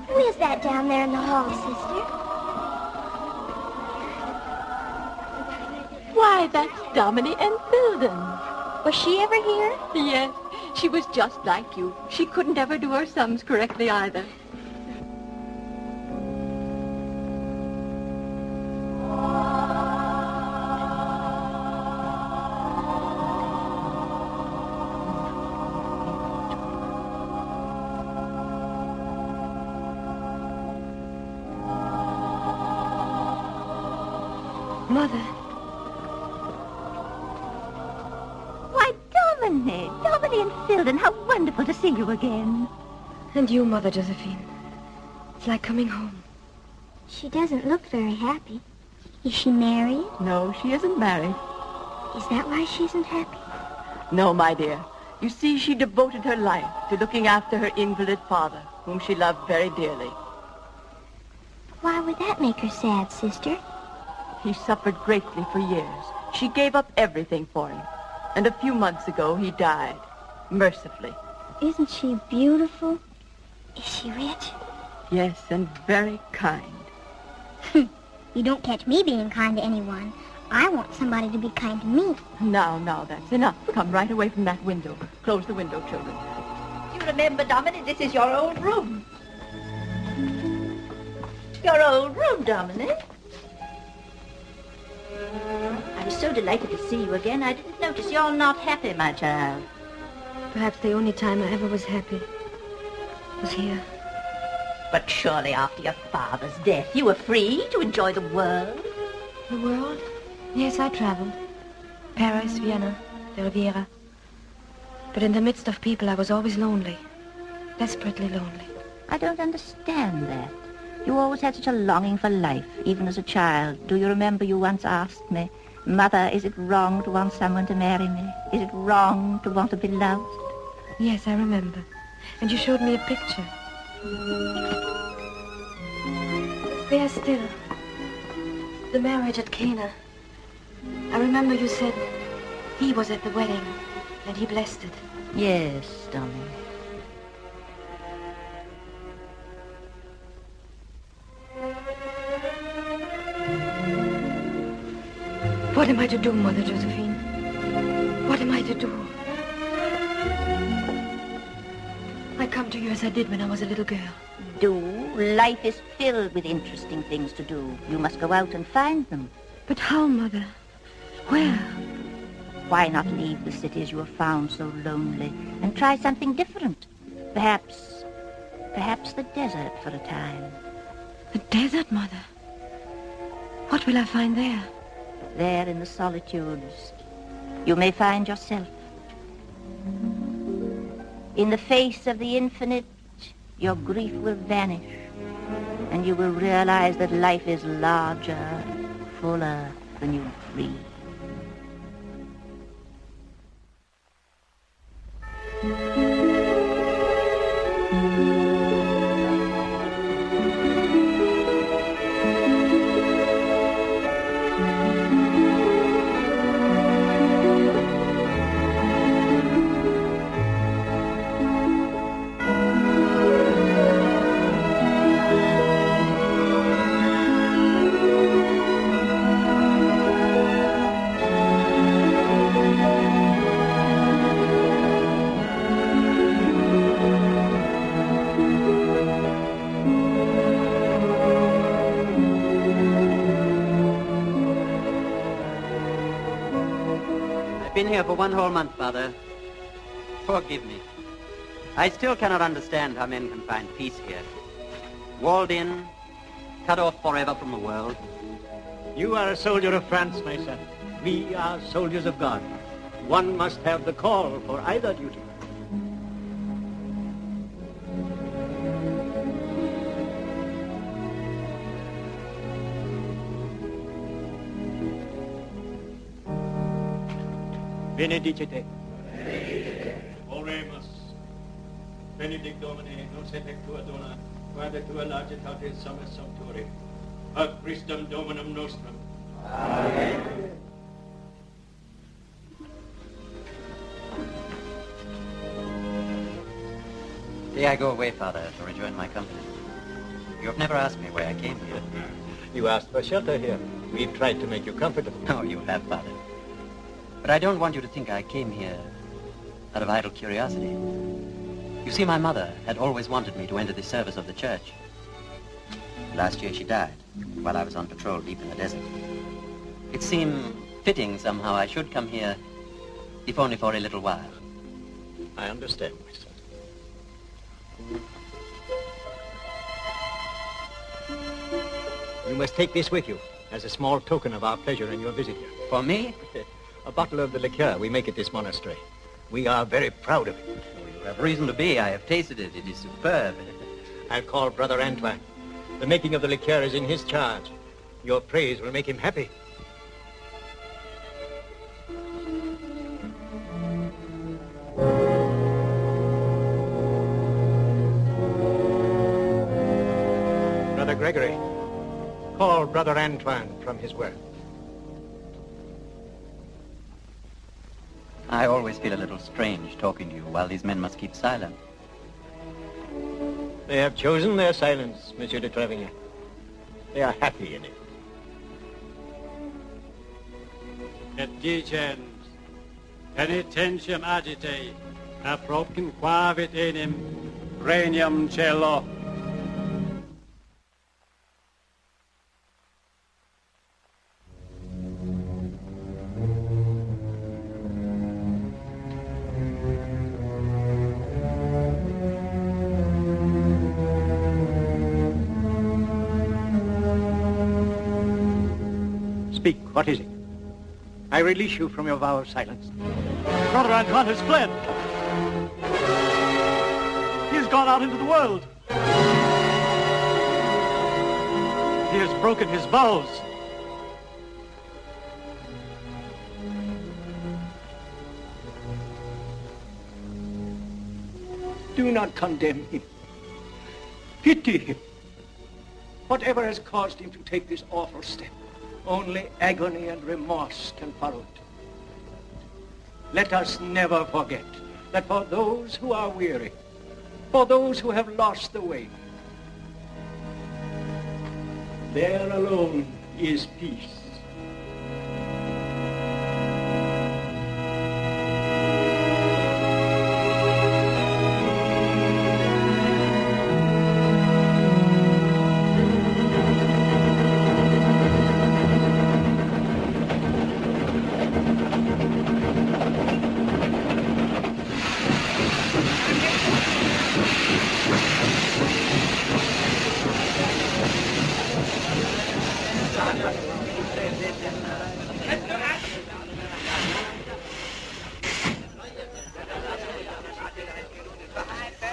Who is that down there in the hall, sister? Why, that's Domini and Filden. Was she ever here? Yes, she was just like you. She couldn't ever do her sums correctly either. Mother. Why, Domini and Filden, how wonderful to see you again. And you, Mother Josephine. It's like coming home. She doesn't look very happy. Is she married? No, she isn't married. Is that why she isn't happy? No, my dear. You see, she devoted her life to looking after her invalid father, whom she loved very dearly. Why would that make her sad, sister? He suffered greatly for years. She gave up everything for him. And a few months ago, he died, mercifully. Isn't she beautiful? Is she rich? Yes, and very kind. You don't catch me being kind to anyone. I want somebody to be kind to me. Now, that's enough. Come right away from that window. Close the window, children. You remember, Domini, this is your old room. Your old room, Domini. I was so delighted to see you again. I didn't notice you're not happy, my child. Perhaps the only time I ever was happy was here. But surely after your father's death, you were free to enjoy the world. The world? Yes, I traveled. Paris, Vienna, the Riviera. But in the midst of people, I was always lonely. Desperately lonely. I don't understand that. You always had such a longing for life, even as a child. Do you remember you once asked me, Mother, is it wrong to want someone to marry me? Is it wrong to want to be loved? Yes, I remember. And you showed me a picture. There still. The marriage at Cana. I remember you said he was at the wedding and he blessed it. Yes, Dominic. What am I to do, Mother Josephine? What am I to do? I come to you as I did when I was a little girl. Do? Life is filled with interesting things to do. You must go out and find them. But how, Mother? Where? Why not leave the cities you have found so lonely and try something different? Perhaps the desert for a time. The desert, Mother? What will I find there? There in the solitudes, you may find yourself. In the face of the infinite, your grief will vanish, and you will realize that life is larger, fuller than you dreamed. Been here for 1 whole month, Father. Forgive me. I still cannot understand how men can find peace here. Walled in, cut off forever from the world. You are a soldier of France, my son. We are soldiers of God. One must have the call for either duty. Benedicite. Oremus. Benedict Domine, nos et tua dona, quae tua lagitatis sumus sumpturi. Ad Christum Dominum nostrum. Amen. Today I go away, Father, to rejoin my company. You have never asked me why I came here. You asked for shelter here. We've tried to make you comfortable. Oh, you have, Father. But I don't want you to think I came here out of idle curiosity. You see, my mother had always wanted me to enter the service of the church. Last year she died while I was on patrol deep in the desert. It seemed fitting somehow I should come here, if only for a little while. I understand, my son. You must take this with you as a small token of our pleasure in your visit here. For me? A bottle of the liqueur we make at this monastery. We are very proud of it. You have reason to be. I have tasted it. It is superb. I'll call Brother Antoine. The making of the liqueur is in his charge. Your praise will make him happy. Brother Gregory, call Brother Antoine from his work. I always feel a little strange talking to you while these men must keep silent. They have chosen their silence, Monsieur de Trevigny. They are happy in it. Et dicens, penitentiam agite, apropin quavit enim, regnum cielo. Speak, what is it? I release you from your vow of silence. Brother Antoine has fled. He has gone out into the world. He has broken his vows. Do not condemn him. Pity him. Whatever has caused him to take this awful step, only agony and remorse can follow it. Let us never forget that for those who are weary, for those who have lost the way, there alone is peace.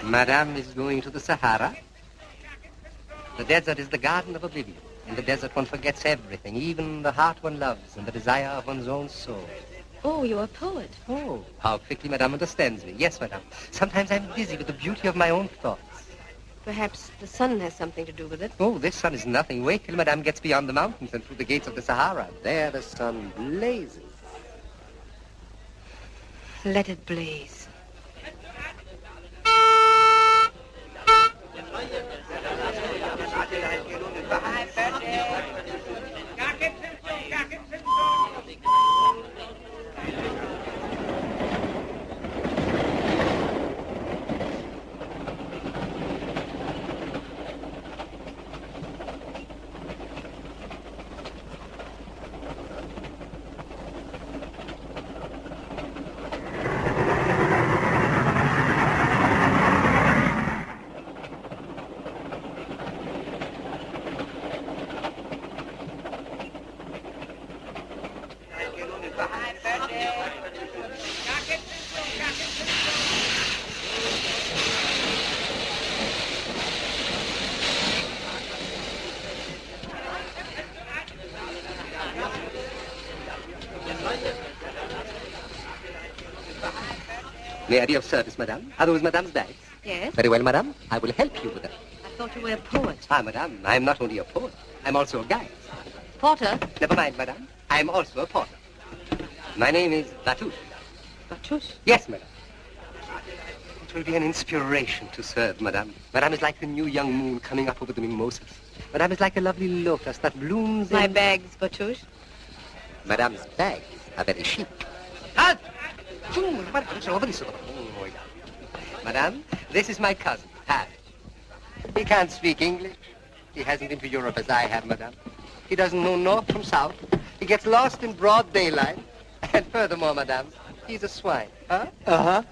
Madame is going to the Sahara. The desert is the garden of oblivion. In the desert one forgets everything, even the heart one loves and the desire of one's own soul. Oh, you're a poet. Oh, how quickly Madame understands me. Yes, Madame. Sometimes I'm busy with the beauty of my own thoughts. Perhaps the sun has something to do with it. Oh, this sun is nothing. Wait till Madame gets beyond the mountains and through the gates of the Sahara. There the sun blazes. Let it blaze. May I be of service, Madame? Are those Madame's bags? Yes? Very well, Madame. I will help you with them. I thought you were a poet. Ah, Madame, I am not only a poet. I'm also a guide. Porter? Never mind, Madame. I am also a porter. My name is Latouche. Latouche? Yes, Madame. It will be an inspiration to serve, madame. Madame is like the new young moon coming up over the mimosas. Madame is like a lovely lotus that blooms in... My bags, Batush. Madame's bags are very chic. Madame, this is my cousin, Harry. He can't speak English. He hasn't been to Europe as I have, madame. He doesn't know north from south. He gets lost in broad daylight. And furthermore, madame, he's a swine. Huh? Uh-huh.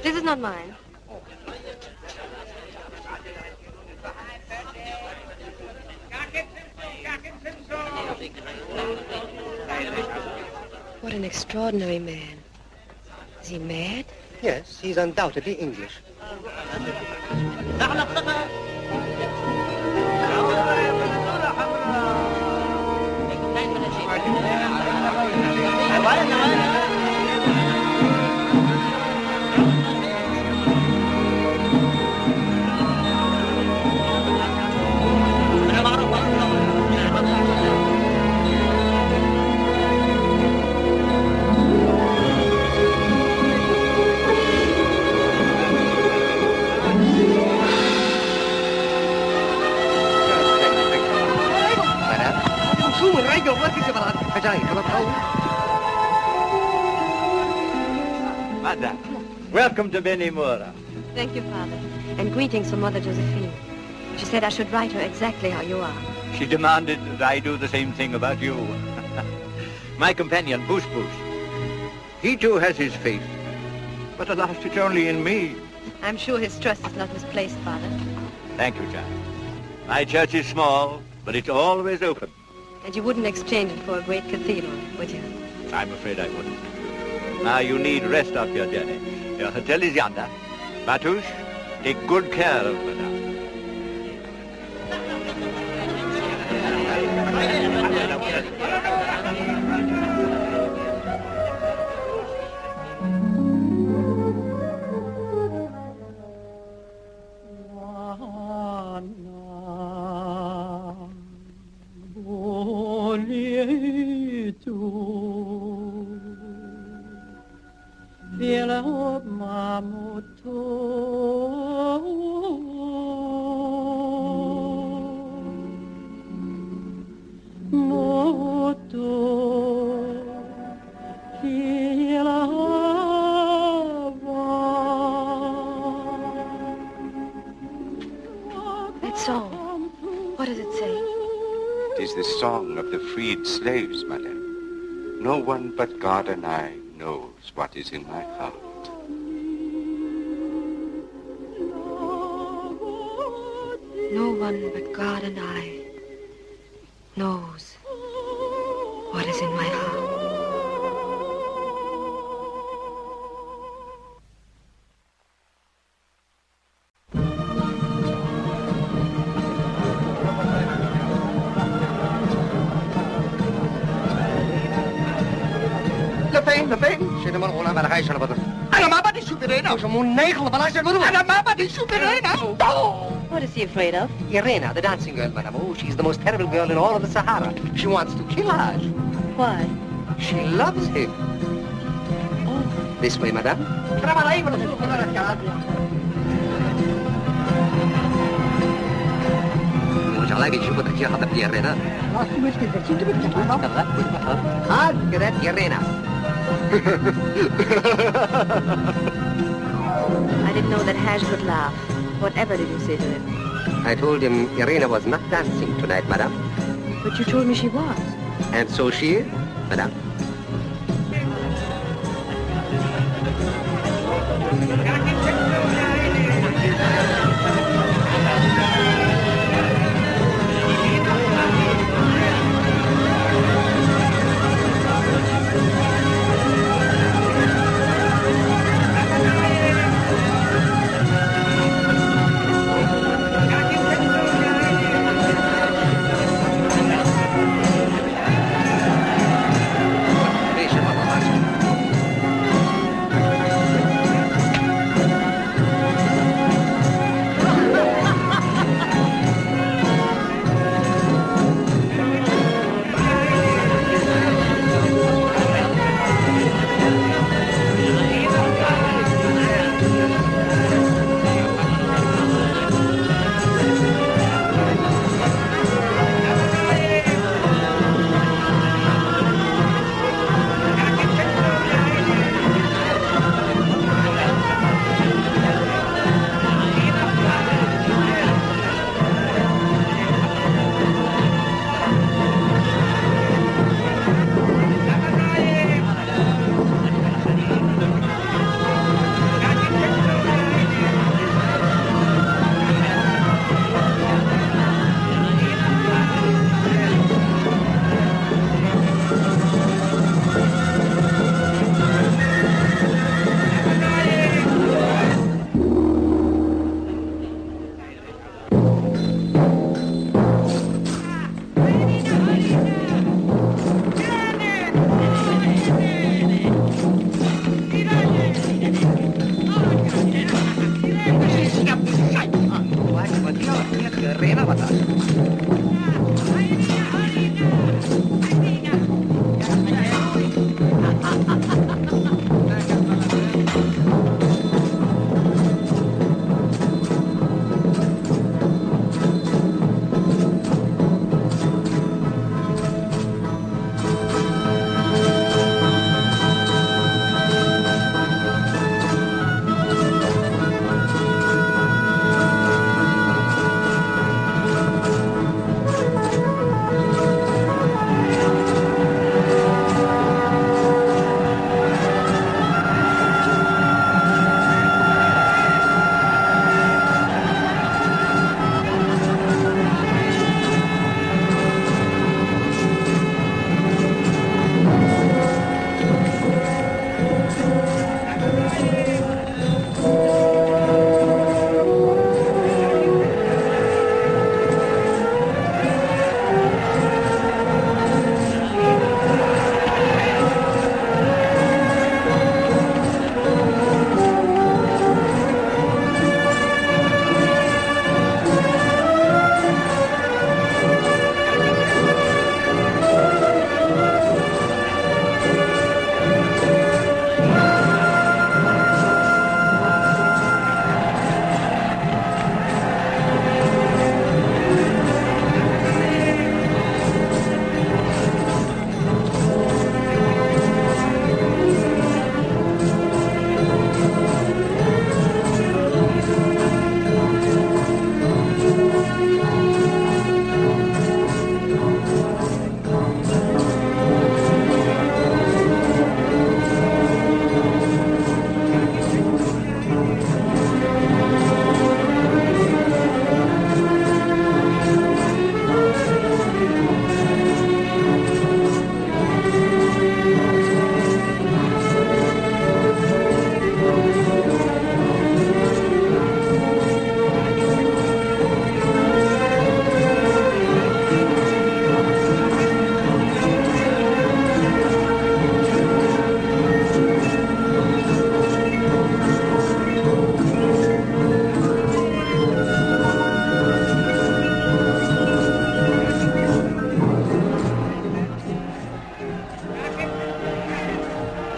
This is not mine. What an extraordinary man. Is he mad? Yes, he's undoubtedly English. Madam, welcome to Benimora. Thank you, Father. And greetings from Mother Josephine. She said I should write her exactly how you are. She demanded that I do the same thing about you. My companion, Bush Bush. He too has his faith. But alas, it's only in me. I'm sure his trust is not misplaced, Father. Thank you, child. My church is small, but it's always open. And you wouldn't exchange it for a great cathedral, would you? I'm afraid I wouldn't. Now you need rest off your journey. Your hotel is yonder. Batush, take good care of madame. That song, what does it say? It is the song of the freed slaves, madame. No one but God and I knows what is in my heart. No one but God and I knows what is in my heart. What is he afraid of? Irena, the dancing girl, madame. Oh, she's the most terrible girl in all of the Sahara. She wants to kill Haj. Why? She loves him. Oh. This way, madame. Irena. I didn't know that Haj could laugh. Whatever did you say to him? I told him Irena was not dancing tonight, madame. But you told me she was. And so she is, madame.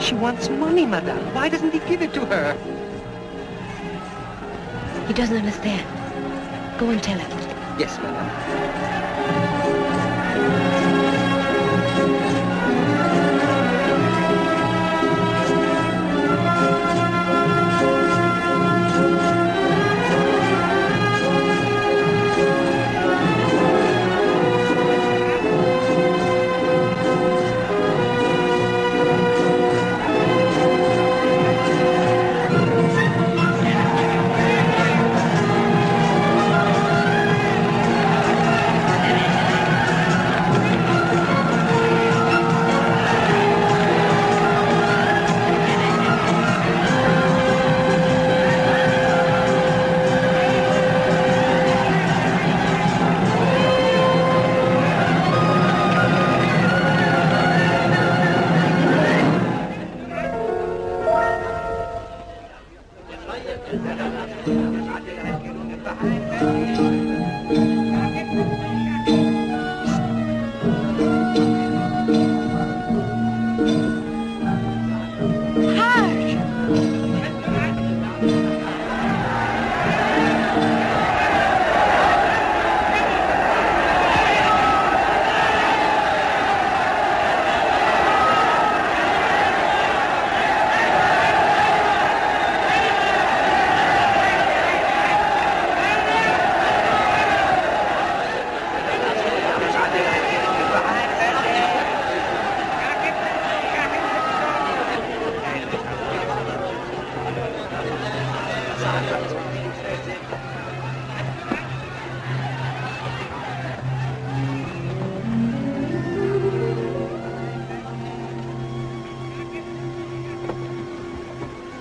She wants money, madame. Why doesn't he give it to her? He doesn't understand. Go and tell him. Yes, madame.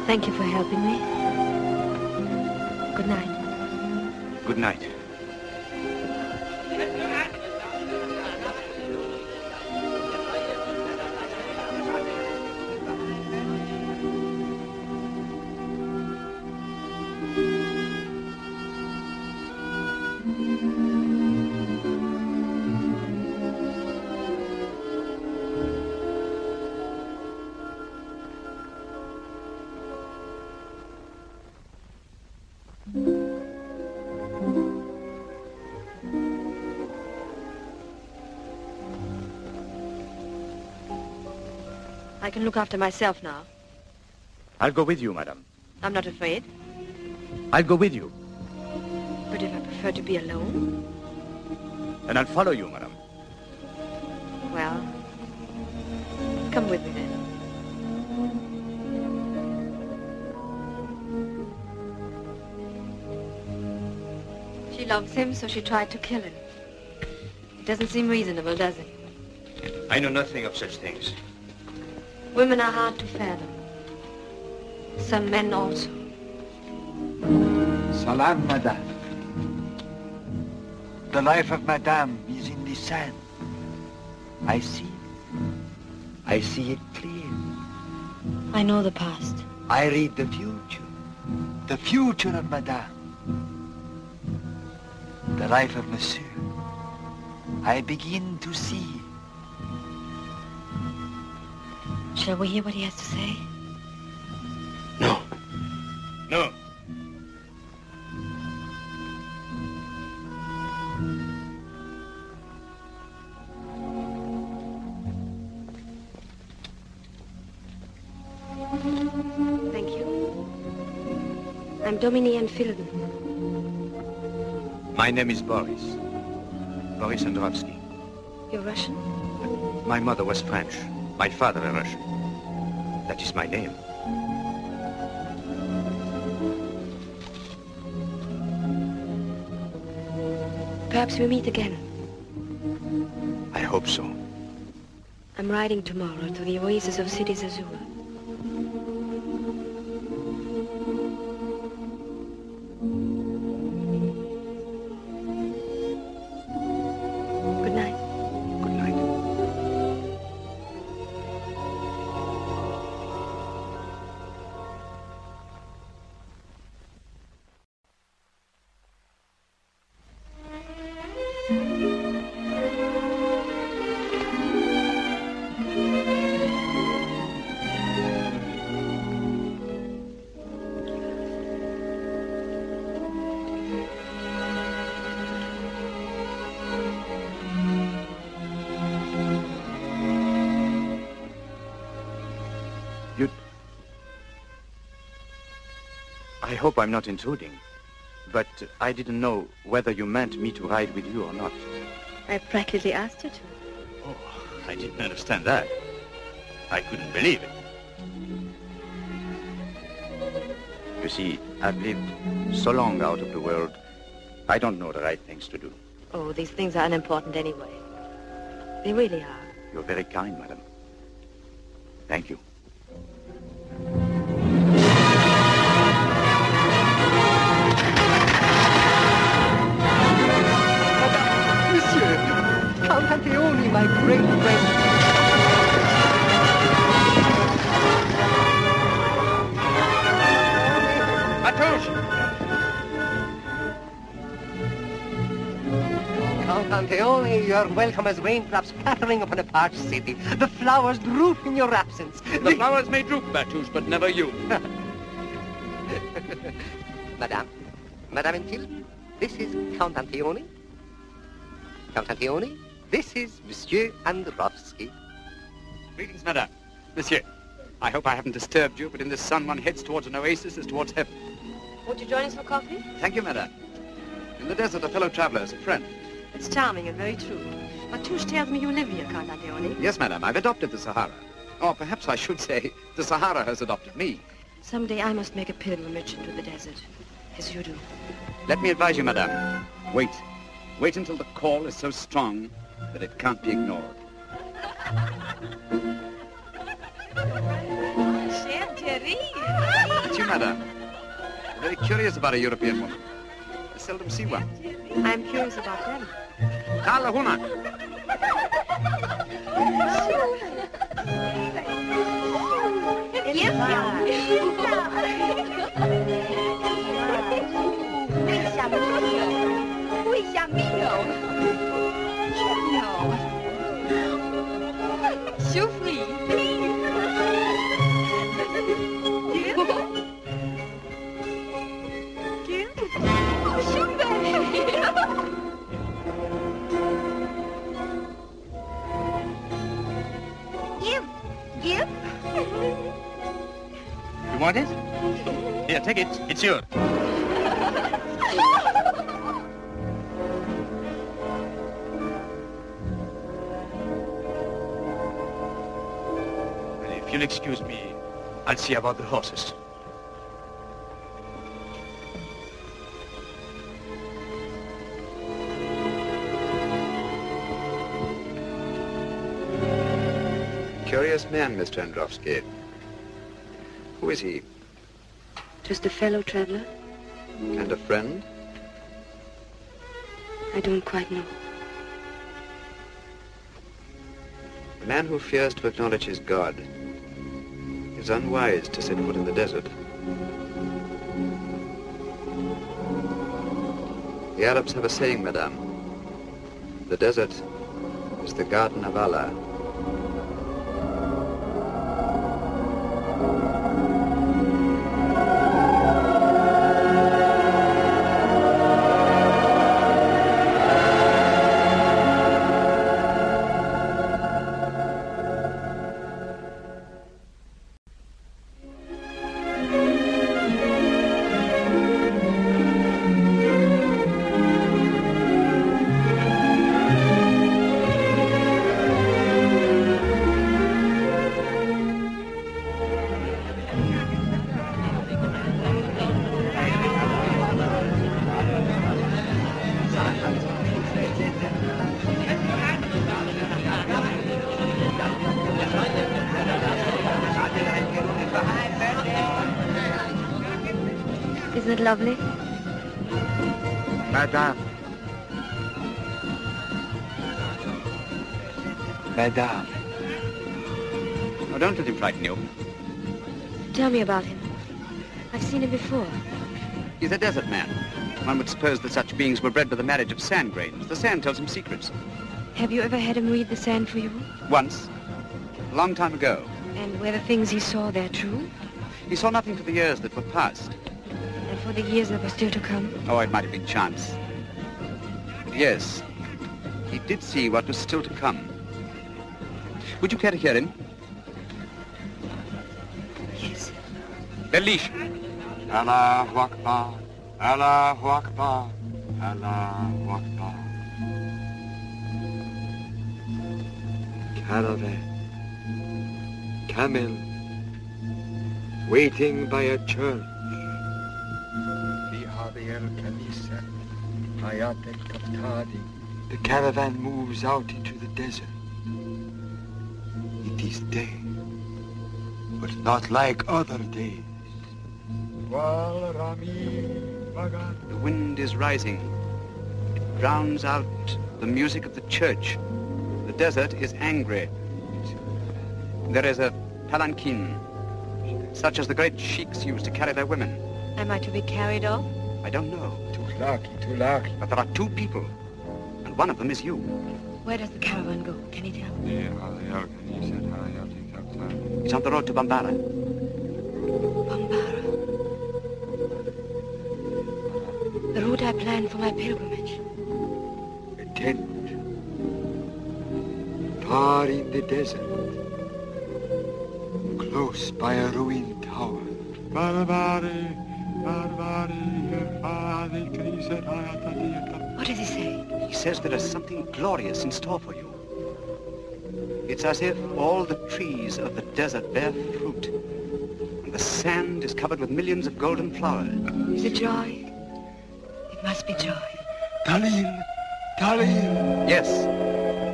Thank you for helping me. Good night. Good night. I can look after myself now. I'll go with you, madam. I'm not afraid. I'll go with you. But if I prefer to be alone? And I'll follow you, madam. Well, come with me then. She loves him, so she tried to kill him. It doesn't seem reasonable, does it? I know nothing of such things. Women are hard to fathom. Some men also. Salam, madame. The life of madame is in the sand. I see it clear. I know the past. I read the future of madame. The life of monsieur. I begin to see. Shall we hear what he has to say? No. No. Thank you. I'm Dominique Filden. My name is Boris. Boris Androvsky. You're Russian? My mother was French. My father a Russian. That is my name. Perhaps we meet again. I hope so. I'm riding tomorrow to the oasis of Sidi Zazua. Good night. Good night. I hope I'm not intruding, but I didn't know whether you meant me to ride with you or not. I practically asked you to. Oh, I didn't understand that. I couldn't believe it. You see, I've lived so long out of the world, I don't know the right things to do. Oh, these things are unimportant anyway. They really are. You're very kind, madam. Thank you. Monsieur, Count Anteoni, my great friend. Matouche! Count Anteoni, you're welcome as raindrops pattering upon a parched city. The flowers droop in your absence. The flowers may droop, Matouche, but never you. Madame Intil, this is Count Anteoni. Count Anteoni, this is Monsieur Androvsky. Greetings, madame. Monsieur, I hope I haven't disturbed you, but in this sun one heads towards an oasis as towards heaven. Won't you join us for coffee? Thank you, madame. In the desert, a fellow traveler is a friend. It's charming and very true. Matouche tells me you live here, Count Anteoni. Yes, madame, I've adopted the Sahara. Or perhaps I should say, the Sahara has adopted me. Someday I must make a pilgrimage into the desert, as you do. Let me advise you, madame. Wait. Wait until the call is so strong that it can't be ignored. It's you, madame. I'm very curious about a European woman. I seldom see one. I'm curious about them. Carla Huna. You? You want it? Here, take it. It's yours. If you'll excuse me, I'll see about the horses. Curious man, Mr. Androvsky. Who is he? Just a fellow traveler? And a friend? I don't quite know. A man who fears to acknowledge his God is unwise to set foot in the desert. The Arabs have a saying, madame. The desert is the garden of Allah. Isn't it lovely? Madame. Madame. Oh, don't let him frighten you. Tell me about him. I've seen him before. He's a desert man. One would suppose that such beings were bred by the marriage of sand grains. The sand tells him secrets. Have you ever had him read the sand for you? Once. A long time ago. And were the things he saw there true? He saw nothing for the years that were past. And for the years that were still to come? Oh, it might have been chance. But yes, he did see what was still to come. Would you care to hear him? Belish. Allahu Akbar, Allahu Akbar, Allahu Akbar. Caravan, camel, waiting by a church. The caravan moves out into the desert. It is day, but not like other days. The wind is rising. It drowns out the music of the church. The desert is angry. There is a palanquin, such as the great sheiks used to carry their women. Am I to be carried off? I don't know. But there are two people, and one of them is you. Where does the caravan go? Can you tell me? It's on the road to Bambara. Bambara. The route I planned for my pilgrimage. A tent, far in the desert, close by a ruined tower. What does he say? He says there is something glorious in store for you. It's as if all the trees of the desert bear fruit, and the sand is covered with millions of golden flowers. Is it joy? It must be joy. Talil! Yes,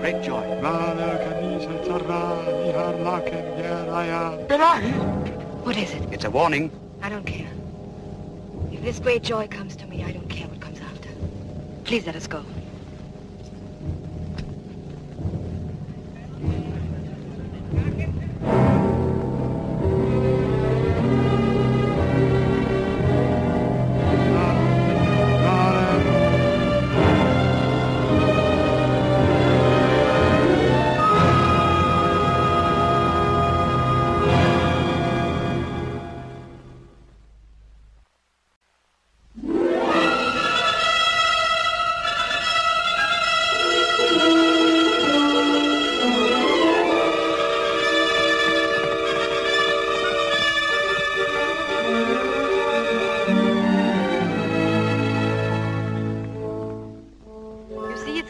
great joy. What is it? It's a warning. I don't care. If this great joy comes to me, I don't care what comes after. Please let us go.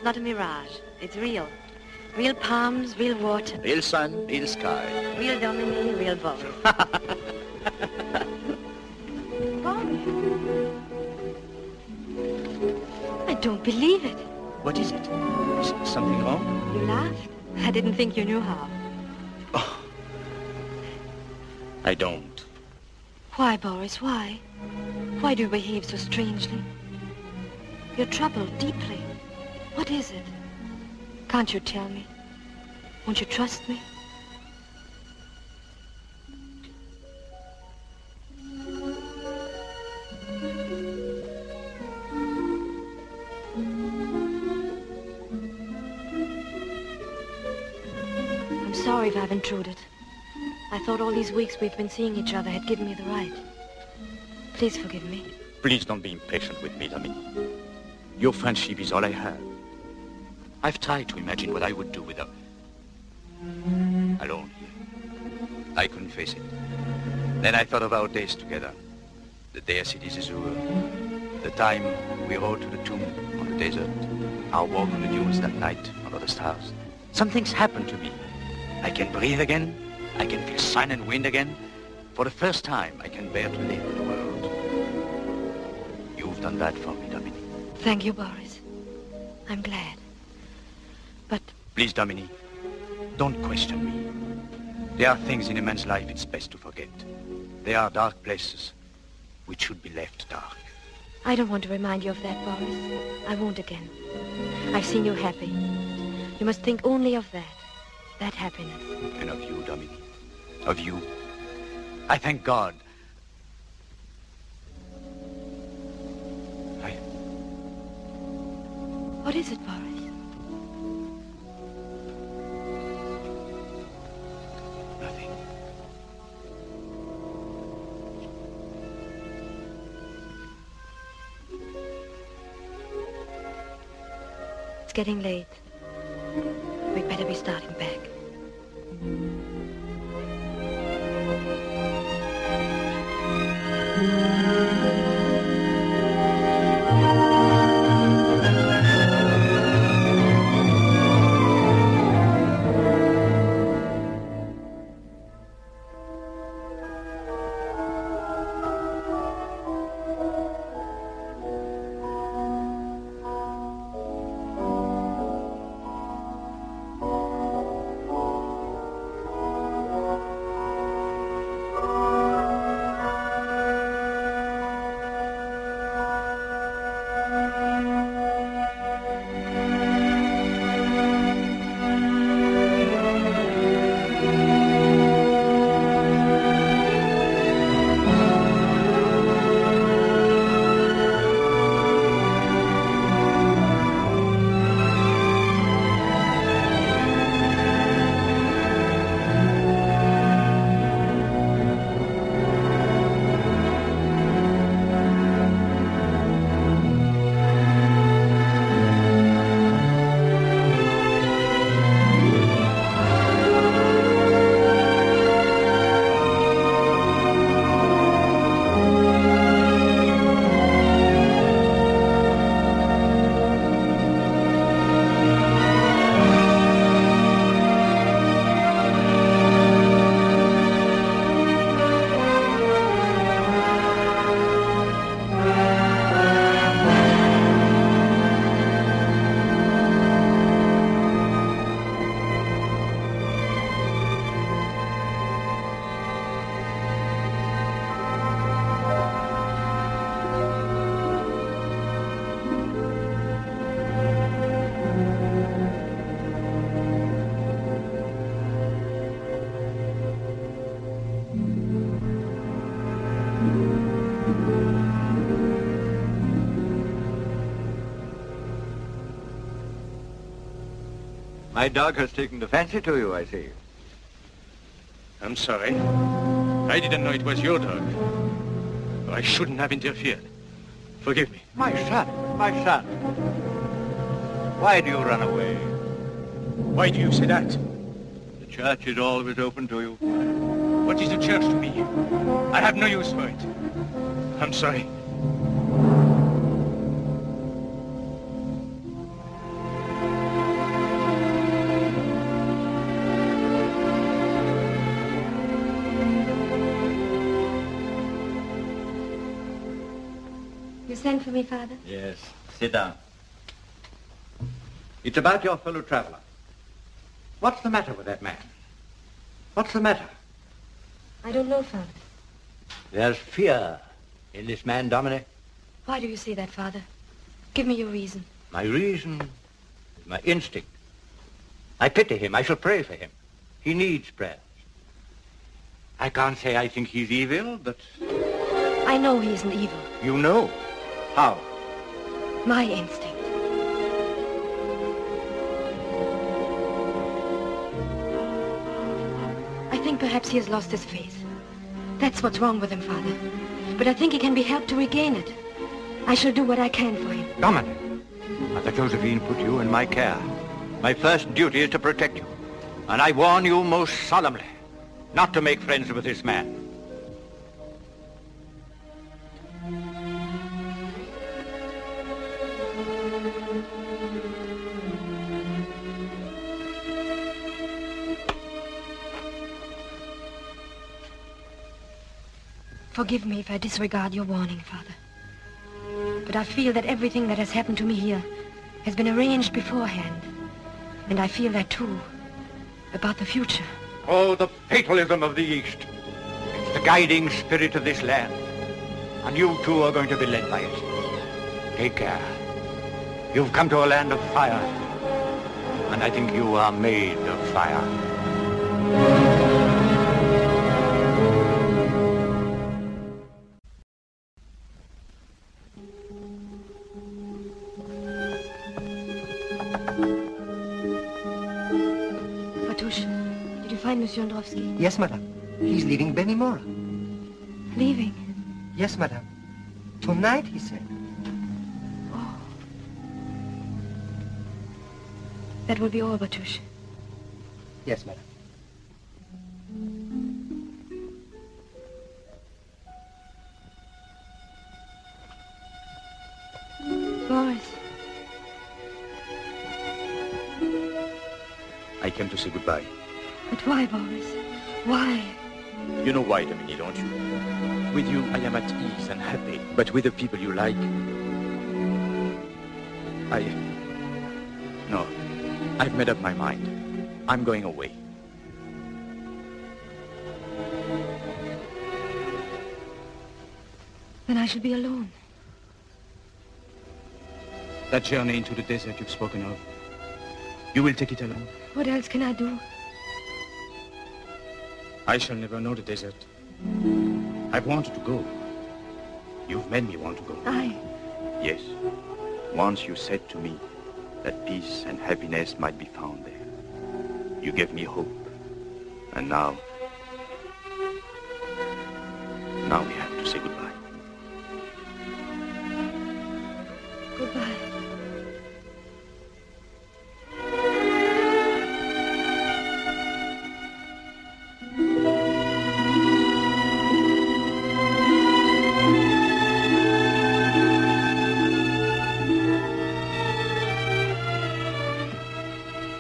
Not a mirage. It's real. Real palms, real water. Real sun, real sky. Real Dominique, real Boris. Boris. I don't believe it. What is it? Is something wrong? You laughed? I didn't think you knew how. Oh. I don't. Why, Boris, why? Why do you behave so strangely? You're troubled deeply. What is it? Can't you tell me? Won't you trust me? I'm sorry if I've intruded. I thought all these weeks we've been seeing each other had given me the right. Please forgive me. Please don't be impatient with me, Dominique. Your friendship is all I have. I've tried to imagine what I would do with her. Alone here. I couldn't face it. Then I thought of our days together. The day at City Zazur. The time we rode to the tomb on the desert. Our walk on the dunes that night under the stars. Something's happened to me. I can breathe again. I can feel sun and wind again. For the first time, I can bear to live in the world. You've done that for me, Dominique. Thank you, Boris. I'm glad. But... Please, Dominique, don't question me. There are things in a man's life it's best to forget. There are dark places which should be left dark. I don't want to remind you of that, Boris. I won't again. I've seen you happy. You must think only of that. That happiness. And of you, Dominique. Of you. I thank God. What is it, Boris? Nothing. It's getting late. We'd better be starting back. My dog has taken a fancy to you, I see. I'm sorry. I didn't know it was your dog. I shouldn't have interfered. Forgive me. My son, my son. Why do you run away? Why do you say that? The church is always open to you. What is the church to me? I have no use for it. I'm sorry. You sent for me, Father? Yes. Sit down. It's about your fellow traveler. What's the matter with that man? What's the matter? I don't know, Father. There's fear in this man, Dominic. Why do you say that, Father? Give me your reason. My reason is my instinct. I pity him. I shall pray for him. He needs prayers. I can't say I think he's evil, but... I know he isn't evil. You know? How? My instinct. I think perhaps he has lost his faith. That's what's wrong with him, Father. But I think he can be helped to regain it. I shall do what I can for him. Dominic, Mother Josephine put you in my care. My first duty is to protect you. And I warn you most solemnly not to make friends with this man. Forgive me if I disregard your warning, Father. But I feel that everything that has happened to me here has been arranged beforehand. And I feel that, too, about the future. Oh, the fatalism of the East. It's the guiding spirit of this land. And you, too, are going to be led by it. Take care. You've come to a land of fire. And I think you are made of fire. Did you find Monsieur Androvsky? Yes, madame. He's leaving Benimora. Leaving? Yes, madame. Tonight, he said. Oh. That will be all, Batouche. Yes, madame. Boris. I came to say goodbye. But why, Boris? Why? You know why, Dominique, don't you? With you, I am at ease and happy. But with the people you like, No. I've made up my mind. I'm going away. Then I shall be alone. That journey into the desert you've spoken of, you will take it alone? What else can I do? I shall never know the desert. I've wanted to go. You've made me want to go. Yes. Once you said to me that peace and happiness might be found there. You gave me hope. And now we have to say goodbye. Goodbye.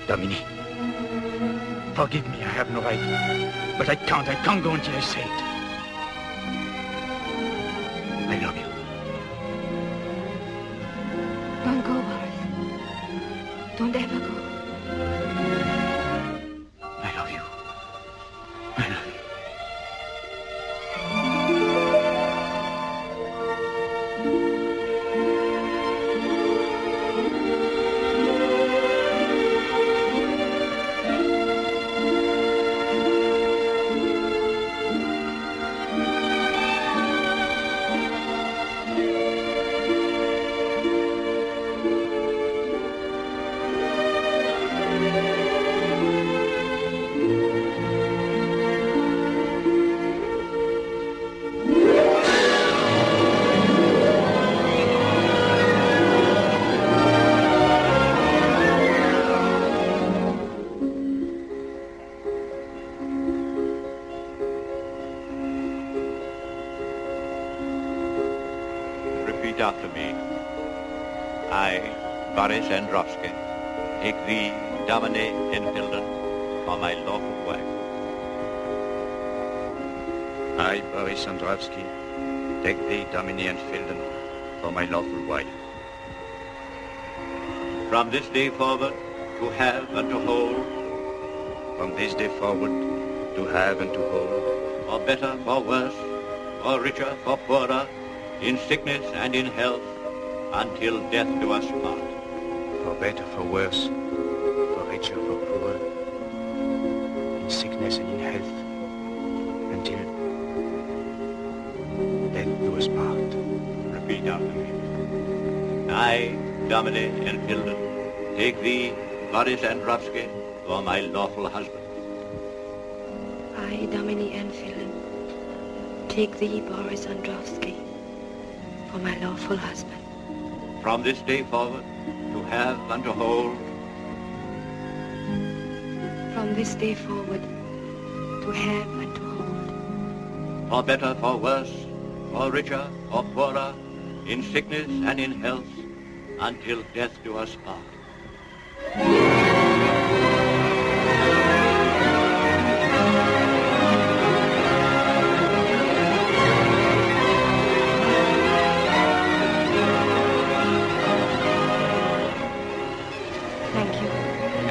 Dominique, forgive me, I have no right. But I can't go until I say it. I love you. Don't go, Boris. Don't ever go. I love you. I love you. After me. I, Boris Androvsky, take thee, Domine Enfielden, for my lawful wife. I, Boris Androvsky, take thee, Domine Enfielden, for my lawful wife. From this day forward, to have and to hold. From this day forward, to have and to hold. For better, for worse, for richer, for poorer, in sickness and in health, until death do us part. For better, for worse, for richer, for poorer, in sickness and in health, until death do us part. Repeat after me. I, Domine Enfielden, take thee, Boris Androvsky, for my lawful husband. I, Domine Enfielden, take thee, Boris Androvsky, for my lawful husband. From this day forward, to have and to hold. From this day forward, to have and to hold. For better, for worse, for richer, for poorer, in sickness and in health, until death do us part.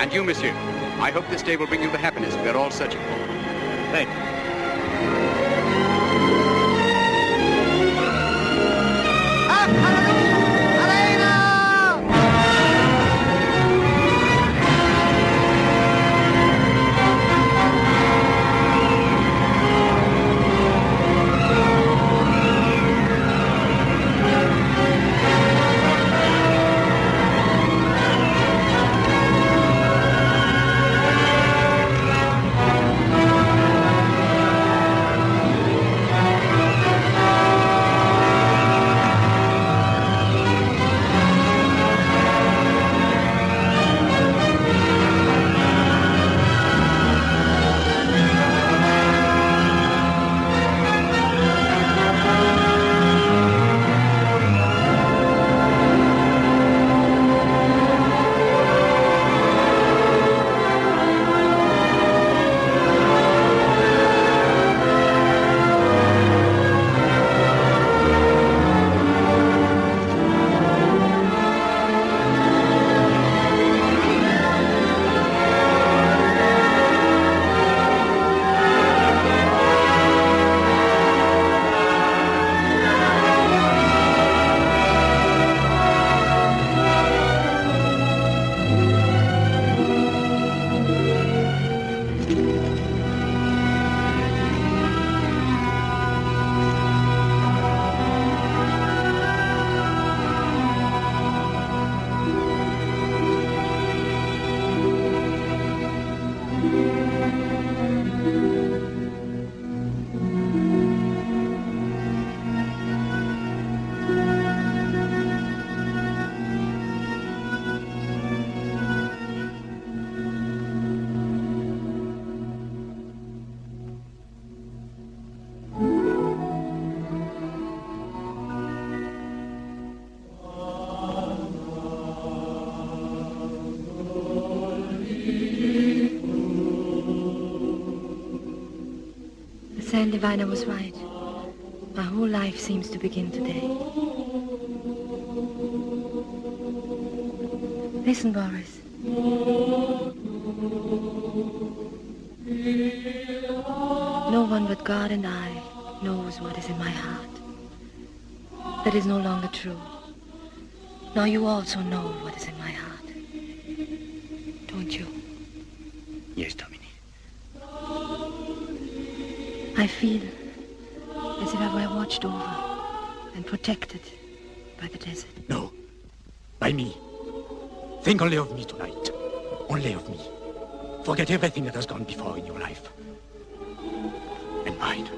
And you, monsieur, I hope this day will bring you the happiness we are all searching for. Thank you. Saint Divina was right. My whole life seems to begin today. Listen, Boris. No one but God and I knows what is in my heart. That is no longer true. Now you also know what is in my heart. Don't you? Yes, Dominic. I feel as if I were watched over and protected by the desert. No, by me. Think only of me tonight. Only of me. Forget everything that has gone before in your life. And mine.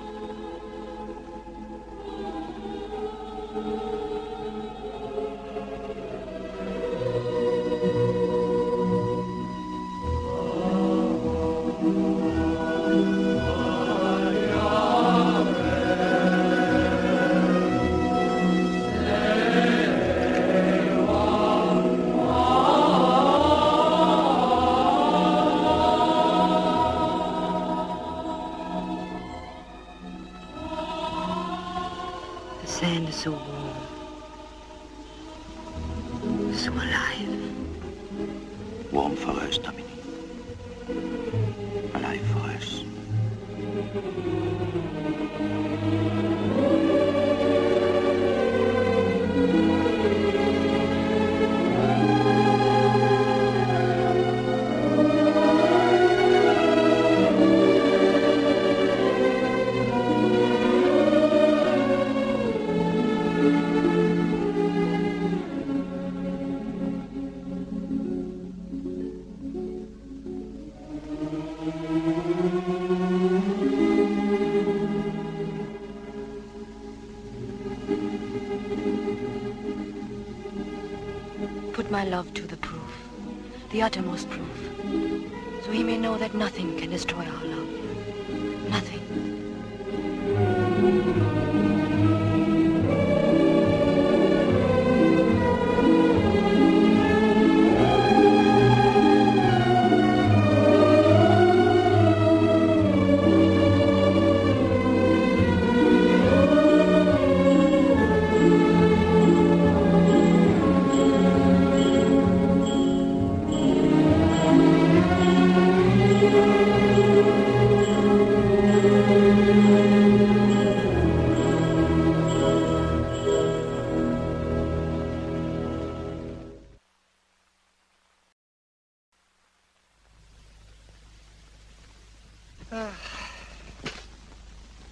So warm, so alive. Warm for us, Dominic. Alive for us. My love to the proof, the uttermost proof, so he may know that nothing can destroy our love. Nothing.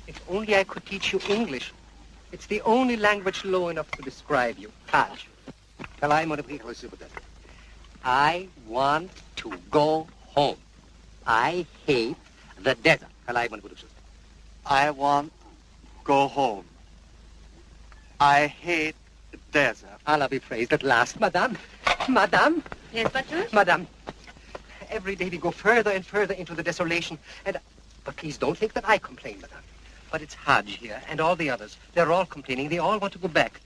If only I could teach you English. It's the only language low enough to describe you. Taj. I want to go home. I hate the desert. I want go home. I hate the desert. Allah be praised at last, Madame. Madame. Yes, Batush? Madame. Every day we go further and further into the desolation. But please don't think that I complain, Madame. But it's Hajj here and all the others. They're all complaining. They all want to go back.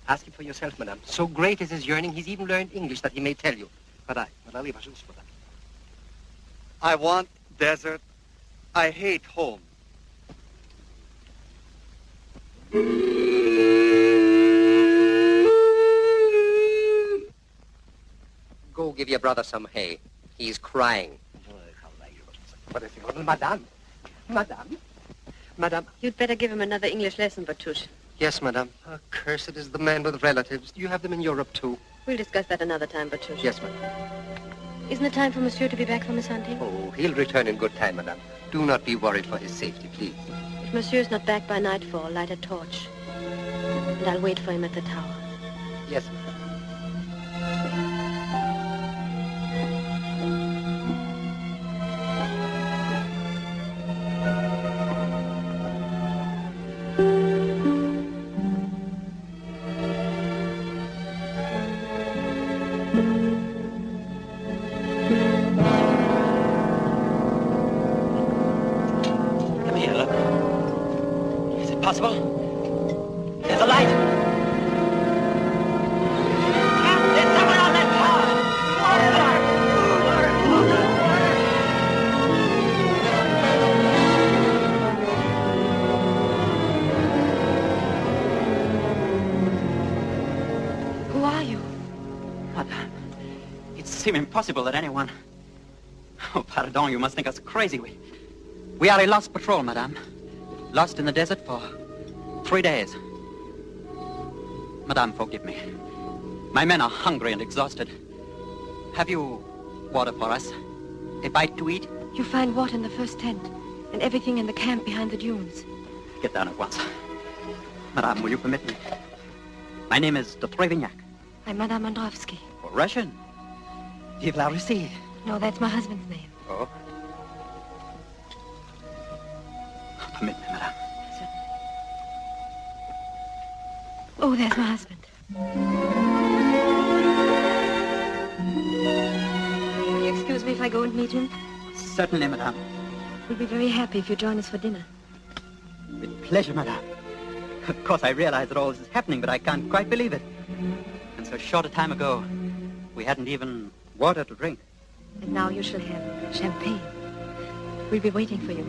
Ask him for yourself, Madame. So great is his yearning, he's even learned English that he may tell you. I want desert. I hate home. Go give your brother some hay. He's crying. Madame. Madame. Madame. You'd better give him another English lesson, Batush. Yes, Madame. Cursed is the man with relatives. You have them in Europe, too. We'll discuss that another time, Batush. Yes, Madame. Isn't it time for Monsieur to be back from his hunting? Oh, he'll return in good time, Madame. Do not be worried for his safety, please. If Monsieur's not back by nightfall, light a torch. And I'll wait for him at the tower. Yes, Madame. Possible? There's a light. There's someone on that tower. seem impossible that anyone... Oh, pardon, you must think us crazy. We are a lost patrol, madame. Lost in the desert for 3 days. Madame, forgive me. My men are hungry and exhausted. Have you water for us? A bite to eat? You find water in the first tent, and everything in the camp behind the dunes. Get down at once. Madame, will you permit me? My name is de Trevignac. I'm Madame Androvsky. Russian. Vive la Russie. No, that's my husband's name. Oh. Permit me, madame. Certainly. Oh, there's my husband. Will you excuse me if I go and meet him? Certainly, madame. We'll be very happy if you join us for dinner. With pleasure, madame. Of course, I realize that all this is happening, but I can't quite believe it. And so short a time ago, we hadn't even water to drink. And now you shall have champagne. We'll be waiting for you.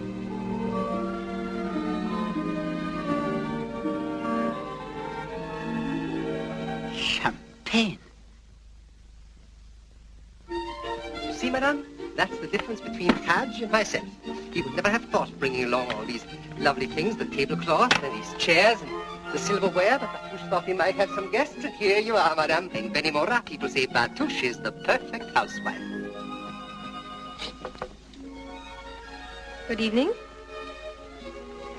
Champagne? You see, madame, that's the difference between Hadj and myself. He would never have thought of bringing along all these lovely things, the tablecloth and these chairs and the silverware, but Batouche thought he might have some guests, and here you are, madame. In Benimora, people say Batouche is the perfect housewife. Good evening.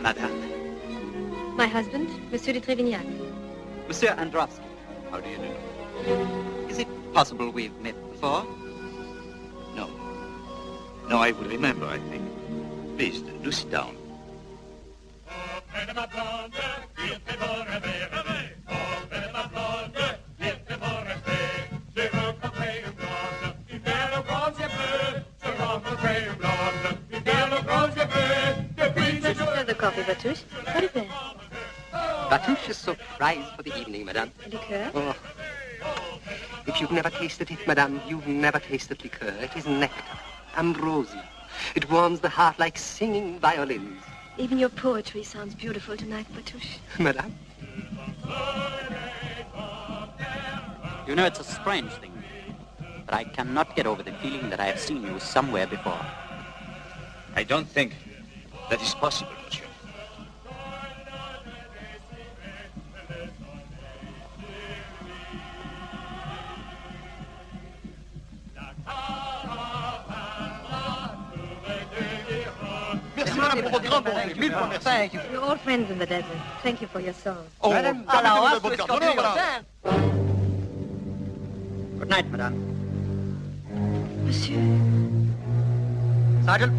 Madame. My husband, Monsieur de Trevignac. Monsieur Androvsky. How do you do? Is it possible we've met before? No. No, I will remember, I think. Please, do sit down. The coffee, Batouche. What is that? Batouche is so prized for the evening, madame. Liqueur? Oh. If you've never tasted it, madame, you've never tasted liqueur. It is nectar, ambrosia. It warms the heart like singing violins. Even your poetry sounds beautiful tonight, Batouche. Madame? You know, it's a strange thing, but I cannot get over the feeling that I have seen you somewhere before. I don't think that is possible, monsieur. Thank you. We're all friends in the desert. Thank you for your song. Oh, madame, Good night, madame. Monsieur. Sergeant,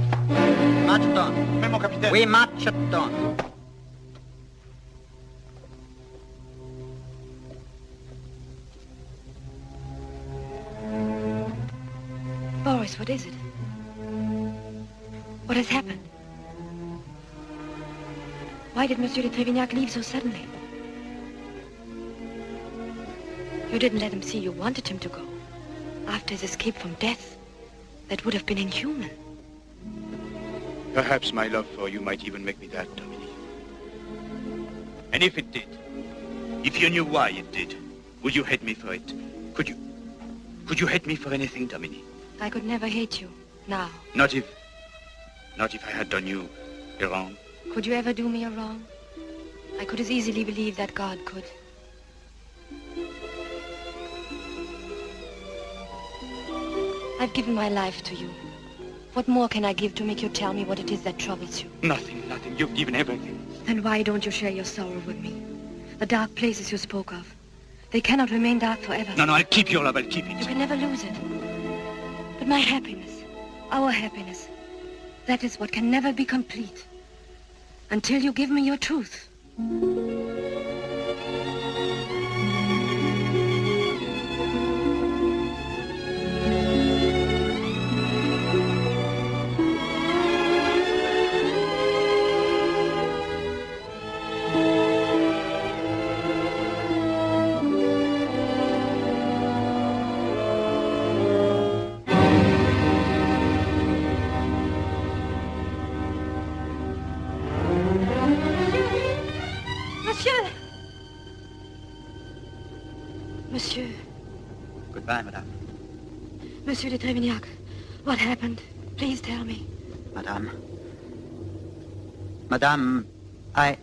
march at dawn. Mais mon capitaine. We march at dawn. Boris, what is it? What has happened? Why did Monsieur de Trevignac leave so suddenly? You didn't let him see you wanted him to go. After his escape from death, that would have been inhuman. Perhaps my love for you might even make me that, Dominique. And if it did, if you knew why it did, would you hate me for it? Could you hate me for anything, Dominique? I could never hate you, now. Not if I had done you a wrong. Could you ever do me a wrong? I could as easily believe that God could. I've given my life to you. What more can I give to make you tell me what it is that troubles you? Nothing. You've given everything. Then why don't you share your sorrow with me? The dark places you spoke of. They cannot remain dark forever. No, I'll keep your love. I'll keep it. You can never lose it. But my happiness, our happiness, that is what can never be complete. Until you give me your truth. Monsieur de Trévignac, what happened? Please tell me. Madame. Madame, I...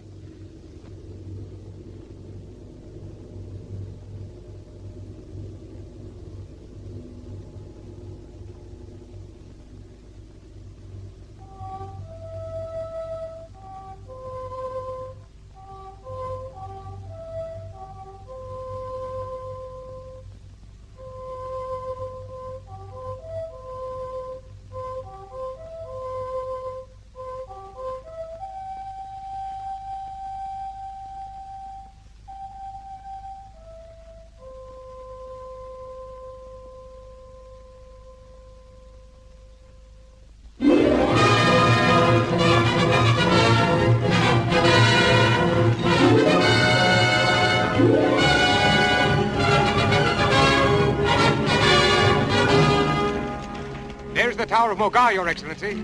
There's the Tower of Mogar, Your Excellency.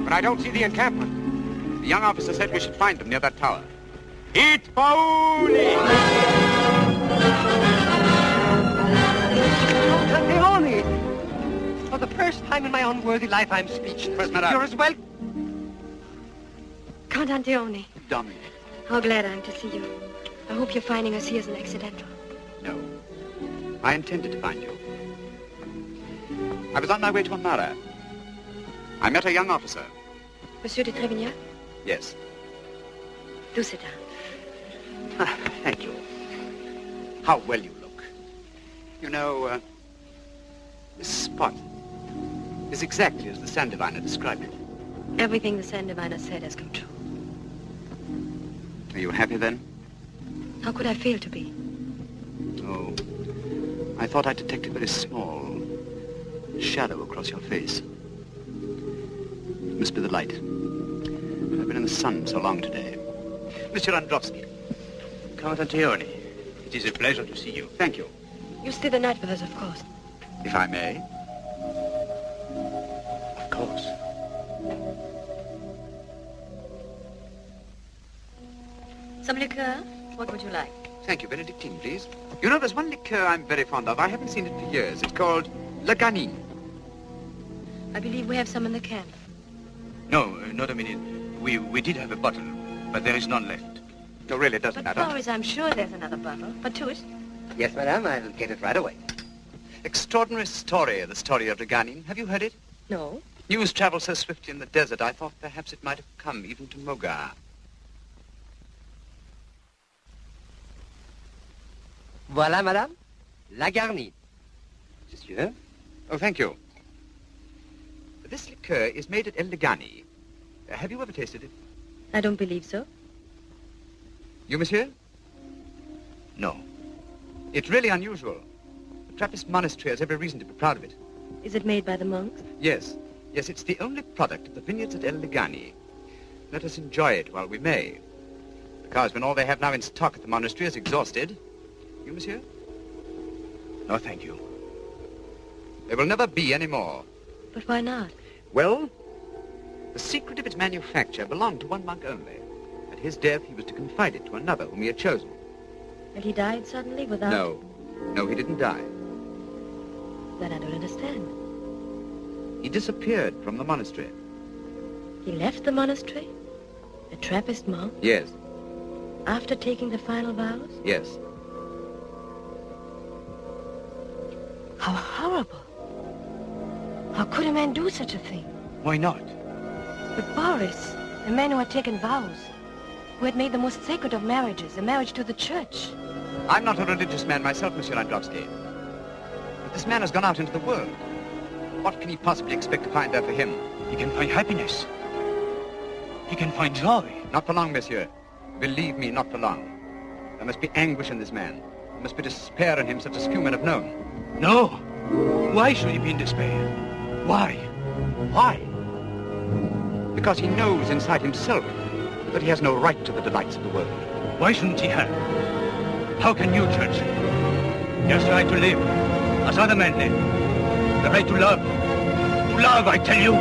But I don't see the encampment. The young officer said we should find them near that tower. It Pauli! Leone! For the first time in my unworthy life, I'm speechless. First, madame. You're as well... Count Antione. Dominic. How glad I am to see you. I hope your finding us here is an accidental. No. I intended to find you. I was on my way to Amara. I met a young officer. Monsieur de Trévignac? Yes. Do sit down. Ah, thank you. How well you look. You know, this spot is exactly as the sand diviner described it. Everything the sand diviner said has come true. Are you happy then? How could I fail to be? Oh, I thought I detected a very small shadow across your face. It must be the light. I've been in the sun so long today. Mr. Androvsky. Count Antione, it is a pleasure to see you. Thank you. You'll stay the night with us, of course. If I may. Of course. Some liqueur? What would you like? Thank you. Benedictine, please. You know, there's one liqueur I'm very fond of. I haven't seen it for years. It's called Le Gani. I believe we have some in the camp. No, not a minute. We did have a bottle, but there is none left. No, really, it doesn't But matter. Boris, I'm sure there's another bottle. But to it. Yes, madame, I'll get it right away. Extraordinary story, the story of Le Gani. Have you heard it? No. News travels so swiftly in the desert, I thought perhaps it might have come even to Mogar. Voilà, madame. La garnie. Monsieur? Oh, thank you. This liqueur is made at El Legani. Have you ever tasted it? I don't believe so. You, monsieur? No. It's really unusual. The Trappist monastery has every reason to be proud of it. Is it made by the monks? Yes. Yes, it's the only product of the vineyards at El Legani. Let us enjoy it while we may. Because when all they have now in stock at the monastery is exhausted... You, monsieur? No, thank you. There will never be any more. But why not? Well, the secret of its manufacture belonged to one monk only. At his death, he was to confide it to another whom he had chosen. And he died suddenly without... No, he didn't die. Then I don't understand. He disappeared from the monastery. He left the monastery? A Trappist monk? Yes, After taking the final vows? yes. How horrible. How could a man do such a thing? Why not? But Boris, a man who had taken vows, who had made the most sacred of marriages, a marriage to the church. I'm not a religious man myself, Monsieur Androvsky. But this man has gone out into the world. What can he possibly expect to find there for him? He can find happiness. He can find joy. Not for long, monsieur. Believe me, not for long. There must be anguish in this man. There must be despair in him such as few men have known. No. Why should he be in despair? Why? Why? Because he knows inside himself that he has no right to the delights of the world. Why shouldn't he have? How can you judge? He has the right to live, as other men live. The right to love. To love, I tell you.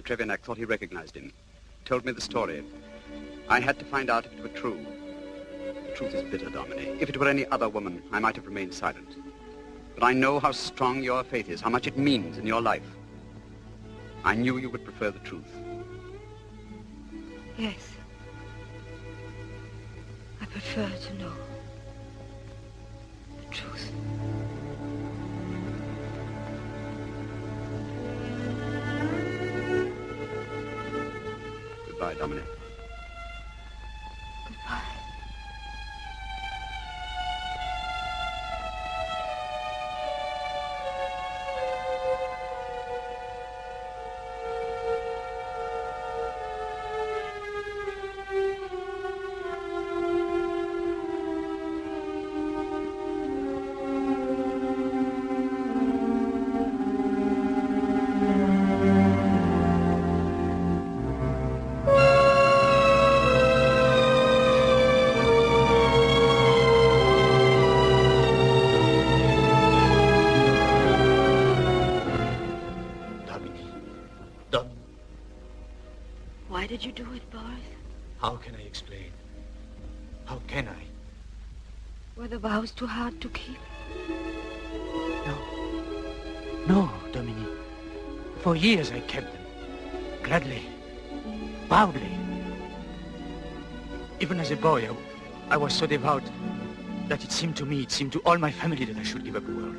Trevinak thought he recognized him. Told me the story. I had to find out if it were true. The truth is bitter, Domine. If it were any other woman, I might have remained silent. But I know how strong your faith is, how much it means in your life. I knew you would prefer the truth. Yes. I prefer to know the truth. Goodbye, Domine. Goodbye. Why did you do it, Boris? How can I explain? How can I? Were the vows too hard to keep? No, Dominique. For years I kept them. Gladly. Proudly. Even as a boy, I was so devout that it seemed to all my family that I should give up the world.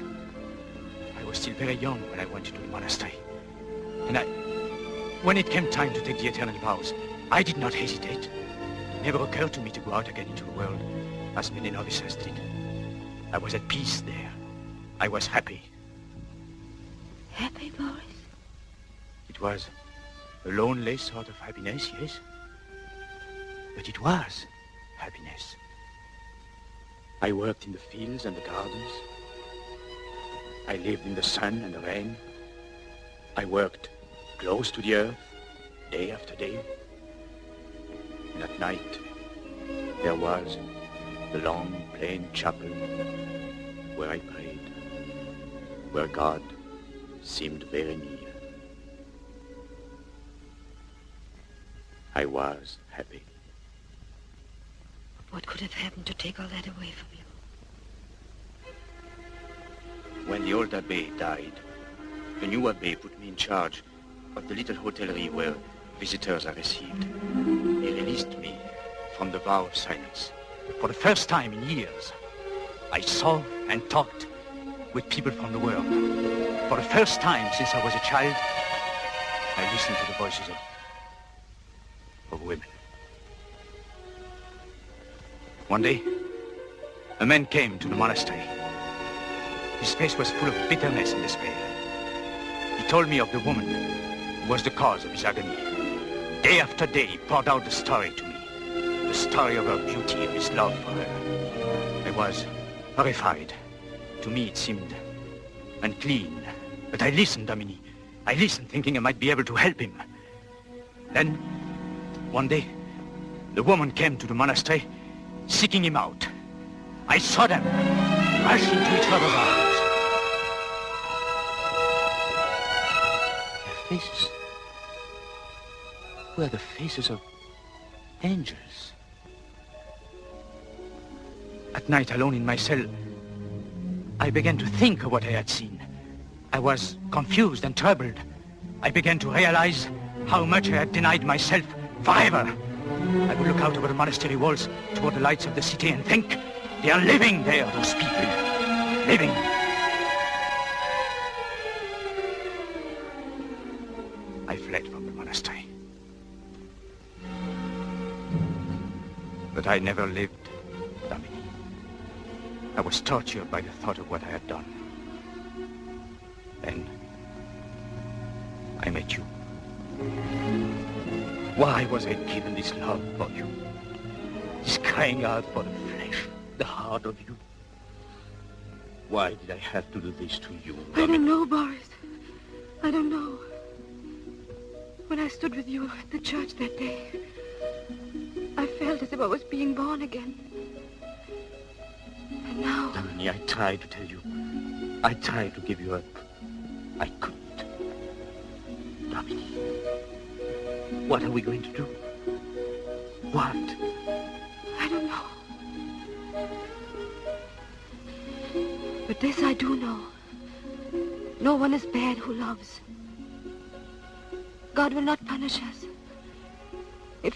I was still very young when I went to the monastery. And when it came time to take the eternal vows, I did not hesitate. It never occurred to me to go out again into the world, as many novices did. I was at peace there. I was happy. Happy, Boris? It was a lonely sort of happiness, yes. But it was happiness. I worked in the fields and the gardens. I lived in the sun and the rain. I worked close to the earth, day after day. And at night, there was the long, plain chapel where I prayed, where God seemed very near. I was happy. What could have happened to take all that away from you? When the old abbé died, the new abbé put me in charge of the little hotelry where visitors are received. He released me from the vow of silence. For the first time in years, I saw and talked with people from the world. For the first time since I was a child, I listened to the voices of women. One day, a man came to the monastery. His face was full of bitterness and despair. He told me of the woman who was the cause of his agony. Day after day, he poured out the story to me. The story of her beauty and his love for her. I was horrified. To me, it seemed unclean. But I listened, Dominique. I listened, thinking I might be able to help him. Then, one day, the woman came to the monastery, seeking him out. I saw them rush into each other's arms. Their faces were the faces of angels. At night, alone in my cell, I began to think of what I had seen. I was confused and troubled. I began to realize how much I had denied myself forever. I would look out over the monastery walls toward the lights of the city and think, they are living there, those people. Living. I fled from the monastery. But I never lived, Dominique. I was tortured by the thought of what I had done. Then, I met you. Why was I given this love for you? This crying out for the flesh, the heart of you? Why did I have to do this to you, Dominique? I don't know, Boris. I don't know. When I stood with you at the church that day, I felt as if I was being born again. And now... Dominique, I tried to tell you. I tried to give you up. I couldn't. Dominique. Dominique. What are we going to do? What? I don't know. But this I do know. No one is bad who loves. God will not punish us. If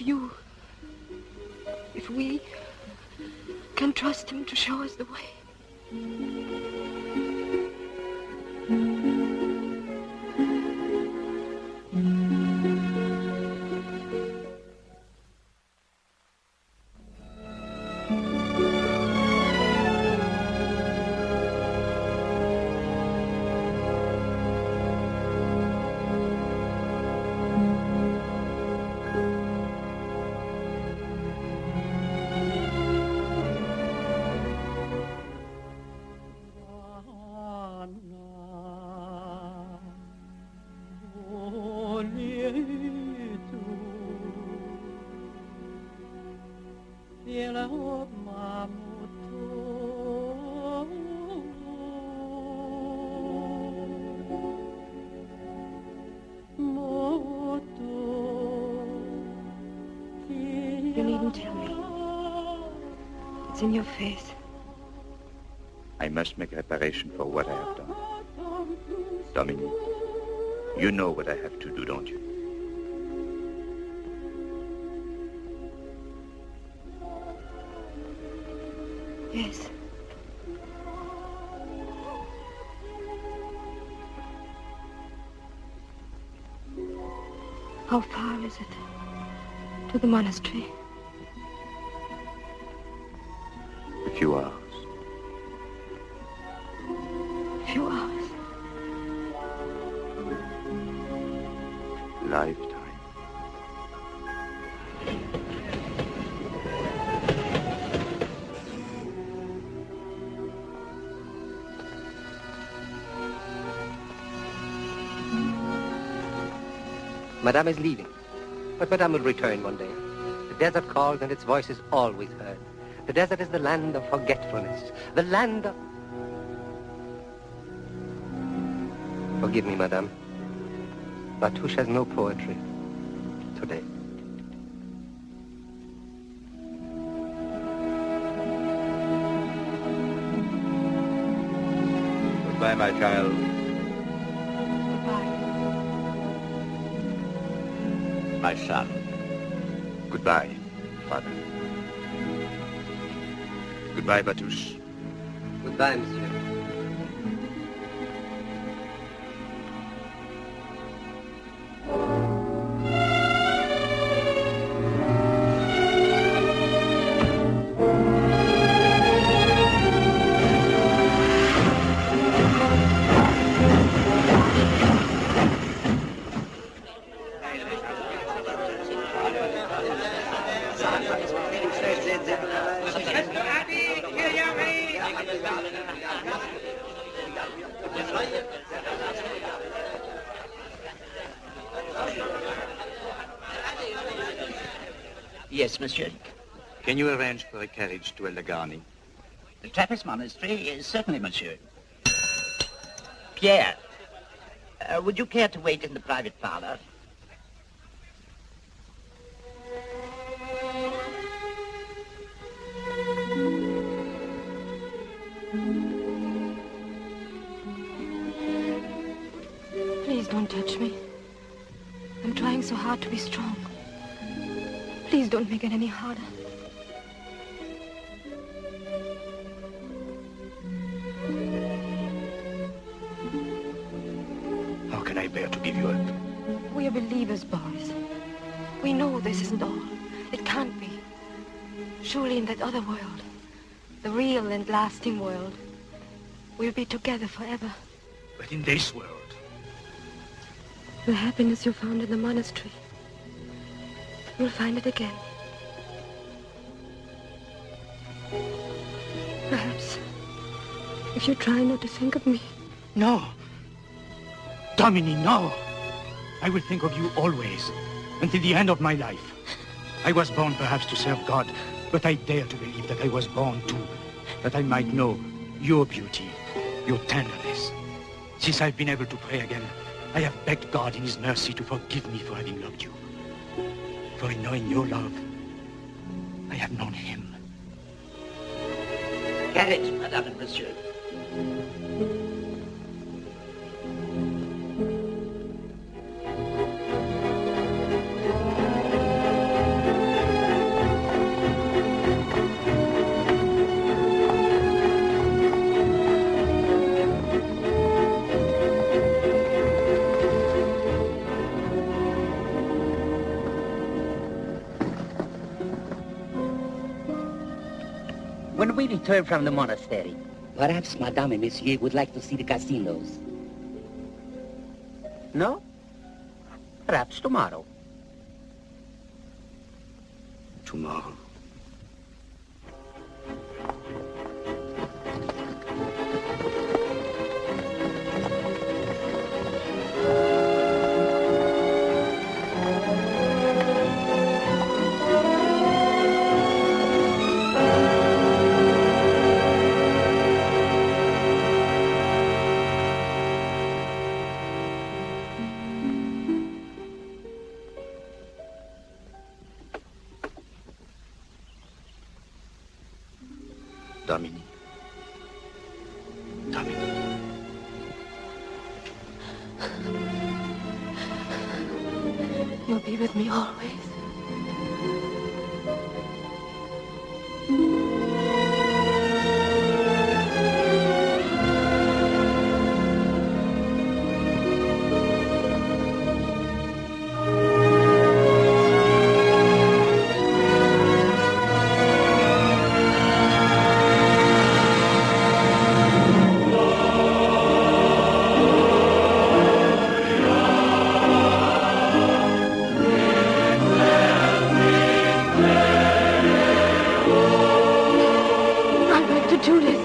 we can trust him to show us the way. You needn't tell me. It's in your face. I must make reparation for what I have done. Dominique, you know what I have to do, don't you? Yes. How far is it to the monastery? A few hours. A few hours. Lifetime. Madame is leaving, but Madame will return one day. The desert calls and its voice is always heard. The desert is the land of forgetfulness, the land of... Forgive me, Madame. La Touche has no poetry today. Goodbye, my child. My son. Goodbye, Father. Goodbye, Batouche. Goodbye, monsieur. Yes, monsieur. Can you arrange for a carriage to El Lagani? The Trappist monastery is certainly, monsieur. Pierre, would you care to wait in the private parlor? Please don't touch me. I'm trying so hard to be strong. Please don't make it any harder. How can I bear to give you up? We are believers, Boris. We know this isn't all. It can't be. Surely in that other world, the real and lasting world, we'll be together forever. But in this world... The happiness you found in the monastery, you'll find it again. Perhaps, if you try not to think of me. No. Dominique, no. I will think of you always, until the end of my life. I was born perhaps to serve God, but I dare to believe that I was born too, that I might know your beauty, your tenderness. Since I've been able to pray again, I have begged God in his mercy to forgive me for having loved you. For in knowing your love, I have known him. Carriage, madame and monsieur. When we return from the monastery, perhaps Madame and Monsieur would like to see the casinos. No? Perhaps tomorrow. Tomorrow. Dominique. Dominique. You'll be with me always. Do this.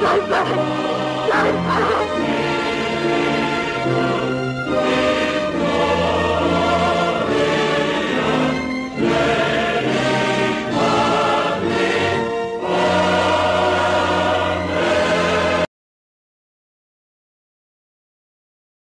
Life back. Life back.